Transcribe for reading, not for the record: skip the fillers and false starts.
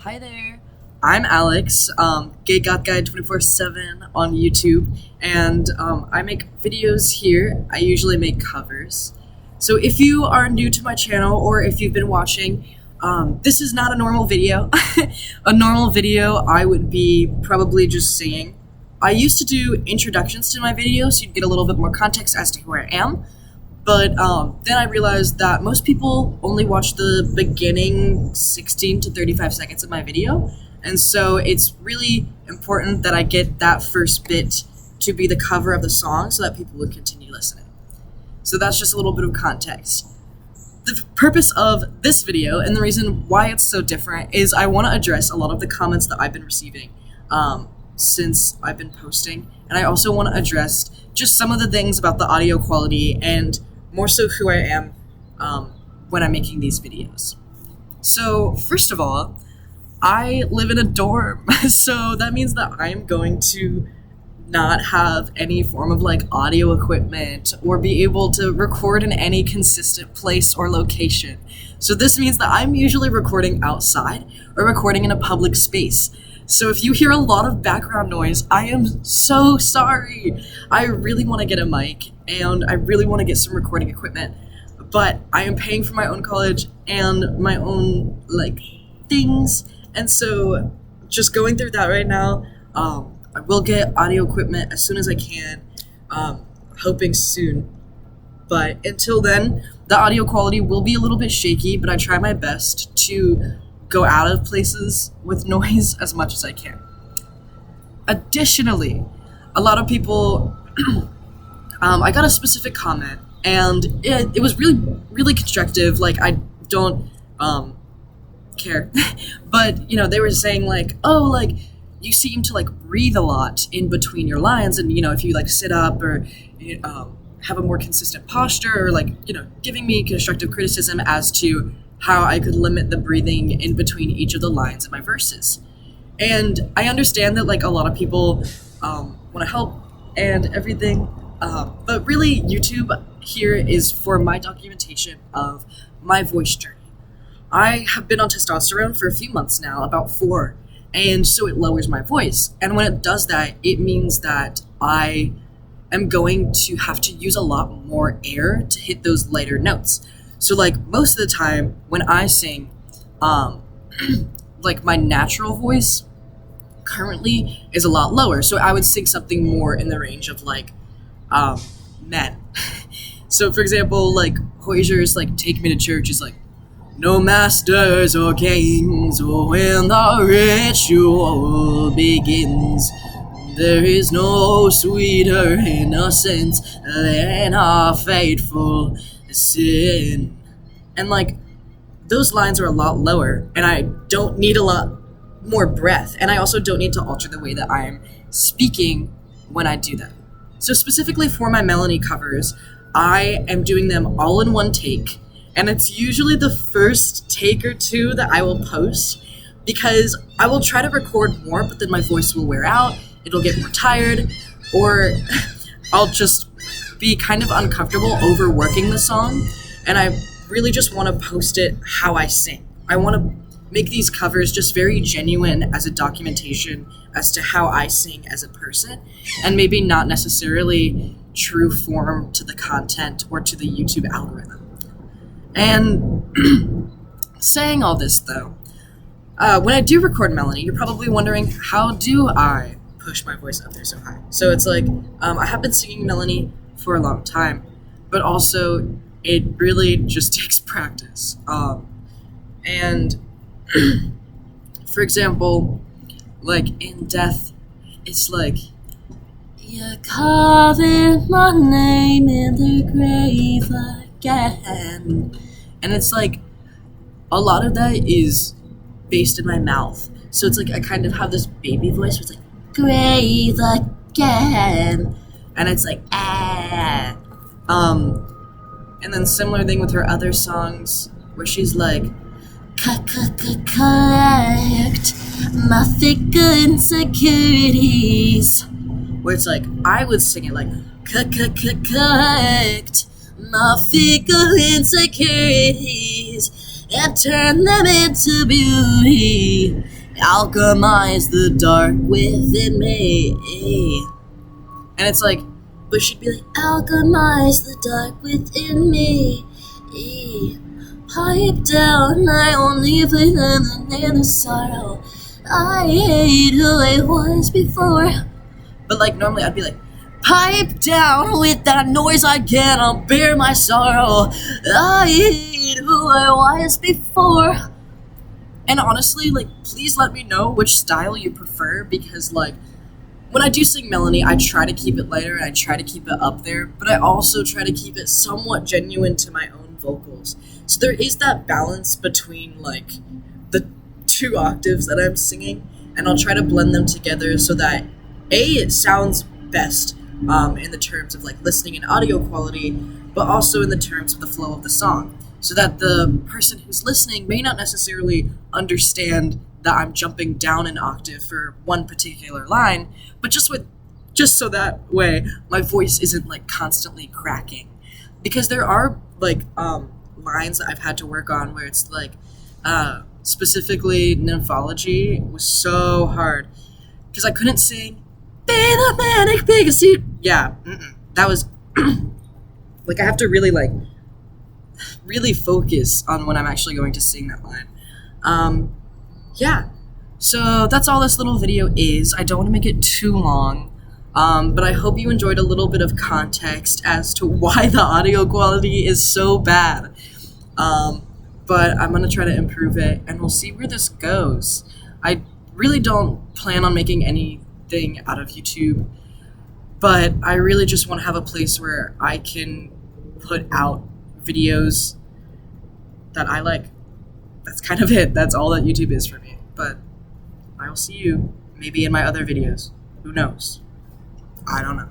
Hi there. I'm Alex, Gay Goth Guy 24/7 on YouTube, and I make videos here. I usually make covers. So if you are new to my channel or if you've been watching, this is not a normal video. A normal video, I would be probably just singing. I used to do introductions to my videos so you'd get a little bit more context as to who I am. But then I realized that most people only watch the beginning 16 to 35 seconds of my video. And so it's really important that I get that first bit to be the cover of the song so that people would continue listening. So that's just a little bit of context. The purpose of this video and the reason why it's so different is I want to address a lot of the comments that I've been receiving since I've been posting. And I also want to address just some of the things about the audio quality and more so who I am when I'm making these videos. So first of all, I live in a dorm, so that means that I'm going to not have any form of like audio equipment or be able to record in any consistent place or location. So this means that I'm usually recording outside or recording in a public space. So if you hear a lot of background noise, I am so sorry. I really want to get a mic and I really want to get some recording equipment, but I am paying for my own college and my own like things. And so just going through that right now, I will get audio equipment as soon as I can, hoping soon. But until then, the audio quality will be a little bit shaky, but I try my best to go out of places with noise as much as I can. Additionally, a lot of people, I got a specific comment, and it was really constructive. Like, I don't care, but you know, they were saying like, oh, like you seem to like breathe a lot in between your lines, and you know, if you like sit up or have a more consistent posture, or like, you know, giving me constructive criticism as to how I could limit the breathing in between each of the lines of my verses. And I understand that like a lot of people want to help and everything, but really YouTube here is for my documentation of my voice journey. I have been on testosterone for a few months now, about 4, and so it lowers my voice. And when it does that, it means that I am going to have to use a lot more air to hit those lighter notes. So like most of the time when I sing, like my natural voice currently is a lot lower. So I would sing something more in the range of like men. So for example, like Hoyser's like Take Me to Church is like, no masters or kings, when the ritual begins, there is no sweeter innocence than a fateful sin. And like those lines are a lot lower, and I don't need a lot more breath, and I also don't need to alter the way that I'm speaking when I do that. So specifically for my Melanie covers, I am doing them all in one take, and it's usually the first take or two that I will post, because I will try to record more, but then my voice will wear out, it'll get more tired, or I'll just be kind of uncomfortable overworking the song, and I really just want to post it how I sing. I want to make these covers just very genuine as a documentation as to how I sing as a person, and maybe not necessarily true form to the content or to the YouTube algorithm. And saying all this though, when I do record Melanie, you're probably wondering, how do I push my voice up there so high? So it's like, I have been singing Melanie for a long time, but also it really just takes practice. And for example, like in Death, it's like, you're carving my name in the grave again. And it's like, a lot of that is based in my mouth. So it's like I kind of have this baby voice where it's like, grave again. And it's like, ah. And then similar thing with her other songs where she's like, collect my fickle insecurities. Where it's like, I would sing it like, collect my fickle insecurities. and turn them into beauty. Alchemize the dark within me. And it's like, but she'd be like, alchemize the dark within me. Pipe down, I only play the name of sorrow. I hate who I was before. But like normally I'd be like, pipe down with that noise, I cannot bear my sorrow. I hate who I was before. And honestly, like, please let me know which style you prefer, because like, when I do sing Melanie, I try to keep it lighter and I try to keep it up there, but I also try to keep it somewhat genuine to my own vocals. So there is that balance between like the 2 octaves that I'm singing, and I'll try to blend them together so that it sounds best in the terms of like listening and audio quality, but also in the terms of the flow of the song, so that the person who's listening may not necessarily understand that I'm jumping down an octave for one particular line, but just so that way my voice isn't like constantly cracking. Because there are like lines that I've had to work on where it's like specifically Nymphology was so hard because I couldn't sing "Be the Manic Pixie." Yeah, that was like I have to really focus on when I'm actually going to sing that line. Yeah, so that's all this little video is. I don't want to make it too long, but I hope you enjoyed a little bit of context as to why the audio quality is so bad. But I'm going to try to improve it, and we'll see where this goes. I really don't plan on making anything out of YouTube, but I really just want to have a place where I can put out videos that I like. That's kind of it. That's all that YouTube is for me. But I will see you maybe in my other videos. Who knows? I don't know.